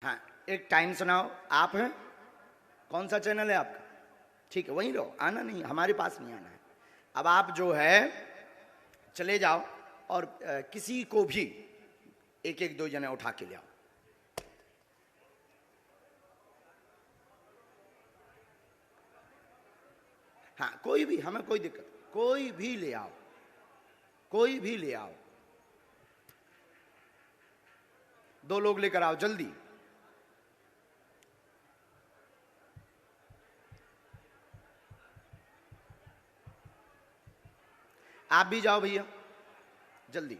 हाँ, एक टाइम सुनाओ। आप हैं? कौन सा चैनल है आपका? ठीक है, वहीं रहो, आना नहीं, हमारे पास नहीं आना है। अब आप जो है चले जाओ और किसी को भी एक एक दो जने उठा के ले आओ। हाँ, कोई भी, हमें कोई दिक्कत, कोई भी ले आओ, कोई भी ले आओ। 2 लोग लेकर आओ जल्दी। आप भी जाओ भैया, जल्दी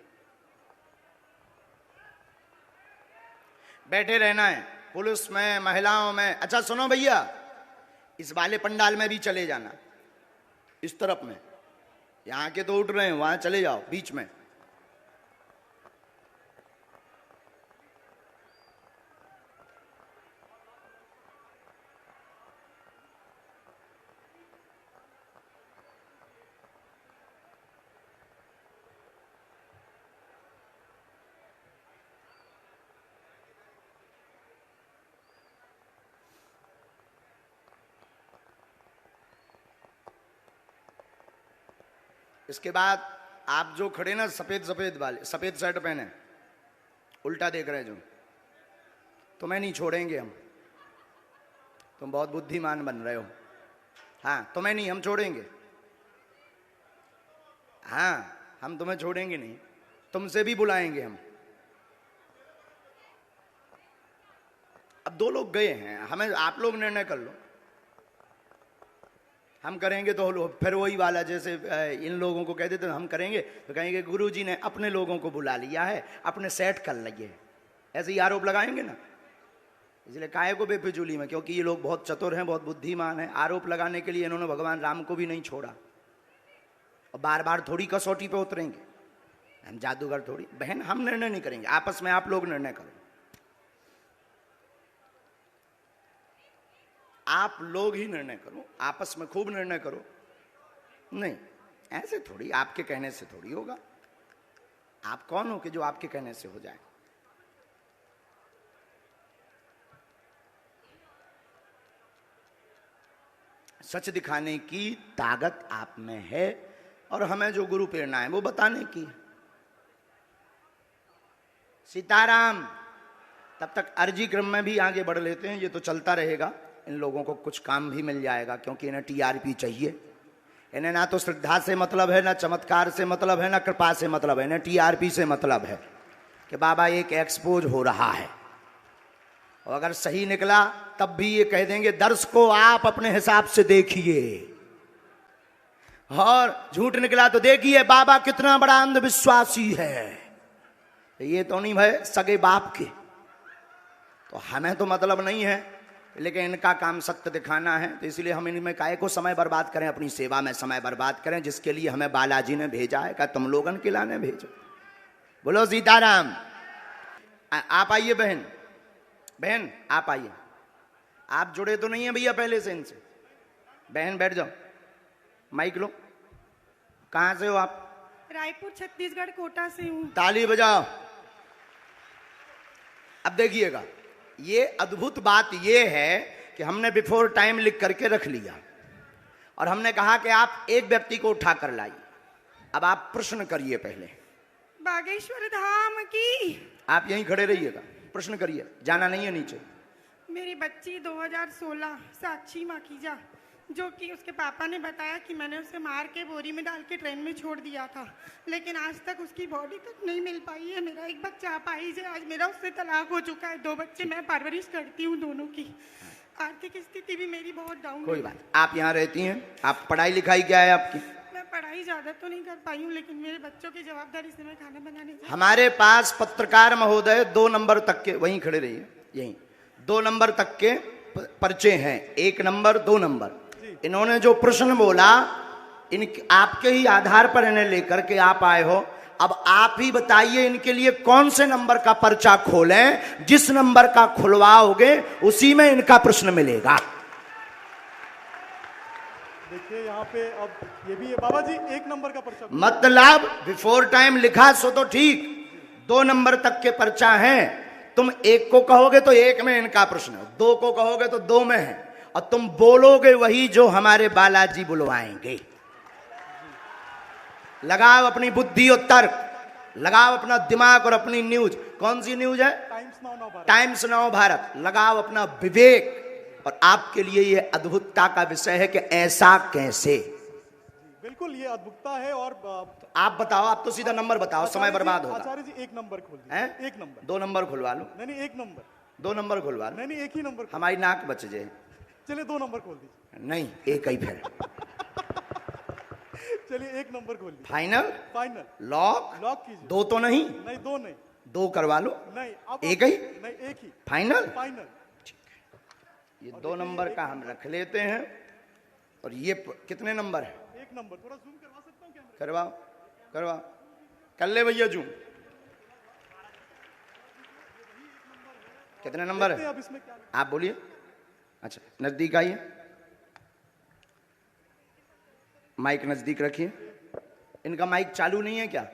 बैठे रहना है, पुलिस में, महिलाओं में। अच्छा सुनो भैया, इस वाले पंडाल में भी चले जाना, इस तरफ में। यहां के तो उठ रहे हैं, वहां चले जाओ बीच में। इसके बाद आप जो खड़े ना सफेद सफेद वाले, सफेद शर्ट पहने, उल्टा देख रहे जो, तुम्हें नहीं छोड़ेंगे हम। तुम बहुत बुद्धिमान बन रहे हो। हाँ, तुम्हें नहीं, हम छोड़ेंगे। हाँ, हम तुम्हें छोड़ेंगे नहीं, तुमसे भी बुलाएंगे हम। अब 2 लोग गए हैं, हमें आप लोग निर्णय कर लो। हम करेंगे तो फिर वही वाला, जैसे इन लोगों को कह देते हम करेंगे तो कहेंगे गुरुजी ने अपने लोगों को बुला लिया है, अपने सेट कर लिए, ऐसे ही आरोप लगाएंगे ना। इसलिए काहे को बेफिजूली में, क्योंकि ये लोग बहुत चतुर हैं, बहुत बुद्धिमान हैं। आरोप लगाने के लिए इन्होंने भगवान राम को भी नहीं छोड़ा, और बार बार थोड़ी कसौटी पे उतरेंगे। हम जादूगर थोड़ी। बहन, हम निर्णय नहीं करेंगे, आपस में आप लोग निर्णय करो। आप लोग ही निर्णय करो, आपस में खूब निर्णय करो। नहीं, ऐसे थोड़ी, आपके कहने से थोड़ी होगा। आप कौन हो कि जो आपके कहने से हो जाए? सच दिखाने की ताकत आप में है, और हमें जो गुरु प्रेरणा है वो बताने की। सीताराम। तब तक अर्जी क्रम में भी आगे बढ़ लेते हैं, ये तो चलता रहेगा। इन लोगों को कुछ काम भी मिल जाएगा, क्योंकि इन्हें टीआरपी चाहिए। इन्हें ना तो श्रद्धा से मतलब है, ना चमत्कार से मतलब है, ना कृपा से मतलब है, इन्हें टीआरपी से मतलब है कि बाबा एक एक्सपोज हो रहा है। और अगर सही निकला तब भी ये कह देंगे दर्श को आप अपने हिसाब से देखिए, और झूठ निकला तो देखिए बाबा कितना बड़ा अंधविश्वासी है। ये तो नहीं भाई सगे बाप के, तो हमें तो मतलब नहीं है, लेकिन इनका काम सत्य दिखाना है। तो इसलिए हम इनमें काहे को समय बर्बाद करें, अपनी सेवा में समय बर्बाद करें, जिसके लिए हमें बालाजी ने भेजा है। क्या तुम लोगन के लाने भेजो? बोलो सीताराम। आप आइए बहन, बहन आप आइए। आप जुड़े तो नहीं है भैया पहले से इनसे? बहन बैठ जाओ, माइक लो। कहां से हो आप? रायपुर छत्तीसगढ़ कोटा से हूँ। ताली बजाओ। अब देखिएगा, ये अद्भुत बात ये है कि हमने बिफोर टाइम लिख करके रख लिया, और हमने कहा कि आप एक व्यक्ति को उठा कर लाइए। अब आप प्रश्न करिए पहले। बागेश्वर धाम की। आप यहीं खड़े रहिएगा, प्रश्न करिए, जाना नहीं है नीचे। मेरी बच्ची 2016 साक्षी माखीजा, जो कि उसके पापा ने बताया कि मैंने उसे मार के बोरी में डाल के ट्रेन में छोड़ दिया था, लेकिन आज तक उसकी बॉडी तक नहीं मिल पाई है। मेरा एक बच्चा अपाहिज है, आज मेरा उससे तलाक हो चुका है। 2 बच्चे मैं परवरिश करती हूँ, दोनों की आर्थिक स्थिति भी मेरी बहुत डाउन है। कोई बात, आप यहाँ रहती हैं, आप पढ़ाई लिखाई क्या है आपकी? मैं पढ़ाई ज्यादा तो नहीं कर पाई हूँ, लेकिन मेरे बच्चों की जवाबदारी से मैं खाना बनाने। हमारे पास पत्रकार महोदय 2 नंबर तक के, वहीं खड़े रहिए, यहीं 2 नंबर तक के पर्चे हैं, 1 नंबर 2 नंबर। इन्होंने जो प्रश्न बोला, इन आपके ही आधार पर इन्हें लेकर के आप आए हो। अब आप ही बताइए इनके लिए कौन से नंबर का पर्चा खोलें। जिस नंबर का खुलवाओगे उसी में इनका प्रश्न मिलेगा। देखिए यहाँ पे अब ये भी है बाबा जी, 1 नंबर का पर्चा मतलब बिफोर टाइम लिखा सो तो ठीक, 2 नंबर तक के पर्चा हैं। तुम एक को कहोगे तो एक में इनका प्रश्न है, दो को कहोगे तो दो में है, और तुम बोलोगे वही जो हमारे बालाजी बुलवाएंगे। लगाओ अपनी बुद्धि और तर्क, लगाओ अपना दिमाग और अपनी न्यूज। कौन सी न्यूज है? Times now Bharat. लगाओ अपना विवेक, और आपके लिए यह अद्भुतता का विषय है कि ऐसा कैसे। बिल्कुल ये अद्भुतता है। और आप बताओ, आप तो सीधा नंबर बताओ, समय बर्बाद होगा। आचार्य जी एक नंबर खोल दीजिए। हैं? एक नंबर। दो नंबर खुलवा लो। नहीं एक नंबर। दो नंबर खुलवा लो। नहीं एक ही नंबर। हमारी नाक बच जाए। चलिए 2 नंबर खोल दीजिए। नहीं, एक ही फिर। चलिए 1 नंबर खोल दीजिए। फाइनल? फाइनल। लॉक? लॉक कीजिए। दो तो नहीं? नहीं 2 नहीं। दो करवा लो। नहीं अब एक ही? नहीं एक ही। फाइनल? फाइनल। ये 2 नंबर का हम रख लेते हैं। और ये कितने नंबर है? 1 नंबर। थोड़ा जूम करवा सकता हूँ कैमरा? करवाओ करवाओ, कर ले भैया जूम। कितने नंबर है? अब इसमें क्या? आप बोलिए। अच्छा, नजदीक आइए, माइक नजदीक रखिए। इनका माइक चालू नहीं है क्या?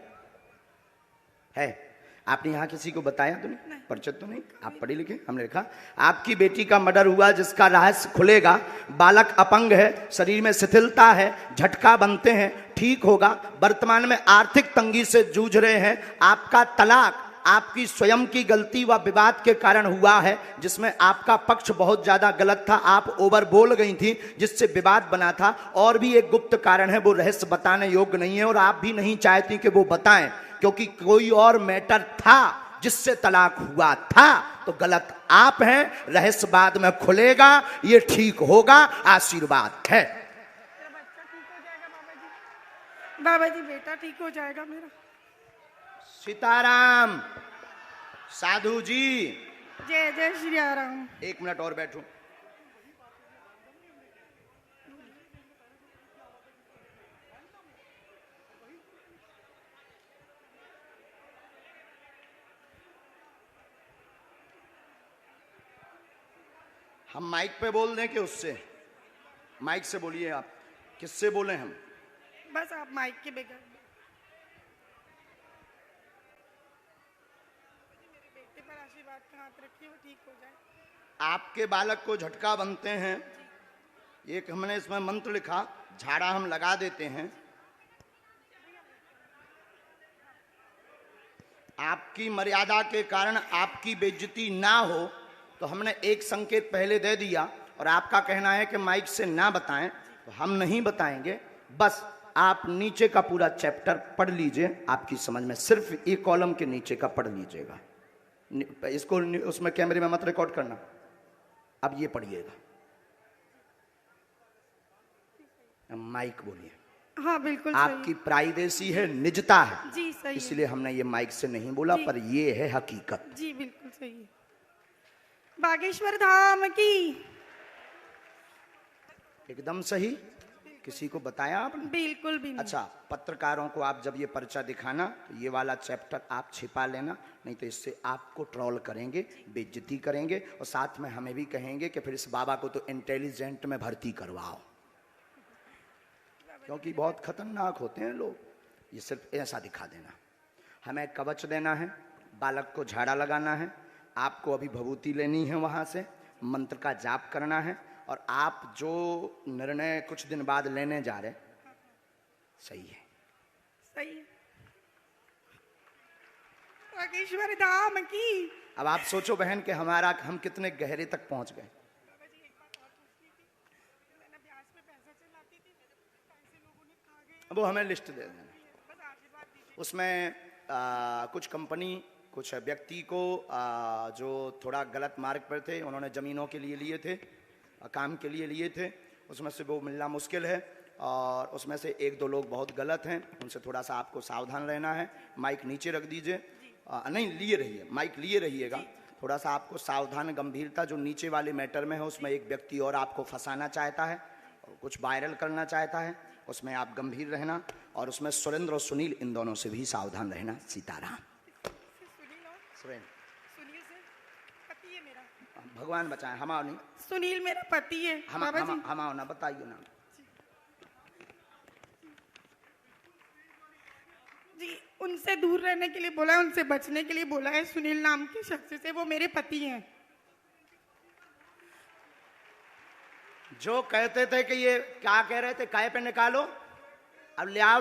है? आपने यहाँ किसी को बताया तो नहीं? परिचित तो नहीं? आप पढ़े लिखे? हमने लिखा आपकी बेटी का मर्डर हुआ, जिसका रहस्य खुलेगा। बालक अपंग है, शरीर में शिथिलता है, झटका बनते हैं, ठीक होगा। वर्तमान में आर्थिक तंगी से जूझ रहे हैं। आपका तलाक आपकी स्वयं की गलती व विवाद के कारण हुआ है, जिसमें आपका पक्ष बहुत ज्यादा गलत था। आप ओवर बोल गई थी, जिससे विवाद बना था। और भी एक गुप्त कारण है, वो रहस्य बताने योग्य नहीं है, और आप भी नहीं चाहती कि वो बताएं, क्योंकि कोई और मैटर था जिससे तलाक हुआ था। तो गलत आप हैं, रहस्य बाद में खुलेगा, ये ठीक होगा, आशीर्वाद है। बाबा जी बेटा ठीक हो जाएगा मेरा। सीताराम। साधु जी, जय जय श्री राम। 1 मिनट और बैठो। हम माइक पे बोल दें कि उससे? माइक से बोलिए। आप किससे बोले? हम बस आप माइक के बगैर। मेरे बेटे पर आशीर्वाद का हाथ रखिए, वो ठीक हो जाए। आपके बालक को झटका बनते हैं, एक हमने इसमें मंत्र लिखा, झाड़ा हम लगा देते हैं। आपकी मर्यादा के कारण आपकी बेइज्जती ना हो, तो हमने एक संकेत पहले दे दिया, और आपका कहना है कि माइक से ना बताएं, तो हम नहीं बताएंगे। बस आप नीचे का पूरा चैप्टर पढ़ लीजिए, आपकी समझ में। सिर्फ एक कॉलम के नीचे का पढ़ लीजिएगा। इसको उसमें कैमरे में मत रिकॉर्ड करना। अब ये पढ़िएगा। माइक बोलिए। हाँ बिल्कुल आपकी प्राइवेसी है, निजता है जी, सही इसलिए हमने ये माइक से नहीं बोला, पर ये है हकीकत। जी बिल्कुल सही है। बागेश्वर धाम की। एकदम सही। किसी को बताया आपने? बिल्कुल भी नहीं। अच्छा, पत्रकारों को आप जब ये पर्चा दिखाना, तो ये वाला चैप्टर आप छिपा लेना, नहीं तो इससे आपको ट्रोल करेंगे, बेइज्जती करेंगे, और साथ में हमें भी कहेंगे कि फिर इस बाबा को तो इंटेलिजेंट में भर्ती करवाओ, क्योंकि बहुत खतरनाक होते हैं लोग। ये सिर्फ ऐसा दिखा देना। हमें कवच देना है, बालक को झाड़ा लगाना है, आपको अभी भभूति लेनी है, वहाँ से मंत्र का जाप करना है, और आप जो निर्णय कुछ दिन बाद लेने जा रहे, सही है? सही है। बागेश्वर धाम की। अब आप सोचो बहन कि हम कितने गहरे तक पहुंच गए। वो हमें लिस्ट दे देना। उसमें कुछ कंपनी, कुछ व्यक्ति को जो थोड़ा गलत मार्ग पर थे, उन्होंने ज़मीनों के लिए लिए थे, काम के लिए लिए थे, उसमें से वो मिलना मुश्किल है। और उसमें से 1-2 लोग बहुत गलत हैं, उनसे थोड़ा सा आपको सावधान रहना है। माइक नीचे रख दीजिए। नहीं, लिए रहिए, माइक लिए रहिएगा। थोड़ा सा आपको सावधान, गंभीरता, जो नीचे वाले मैटर में है, उसमें एक व्यक्ति और आपको फंसाना चाहता है, और कुछ वायरल करना चाहता है, उसमें आप गंभीर रहना। और उसमें सुरेंद्र और सुनील, इन दोनों से भी सावधान रहना। सीताराम। सुनील से पति है मेरा। भगवान बचाए, हमाओ नहीं। सुनील मेरा पति है। हमाओ ना, बताइए ना जी। उनसे दूर रहने के लिए बोला है, उनसे बचने के लिए बोला है। सुनील नाम के शख्स से, वो मेरे पति हैं। जो कहते थे कि ये क्या कह रहे थे, काय पे निकालो, अब ले आओ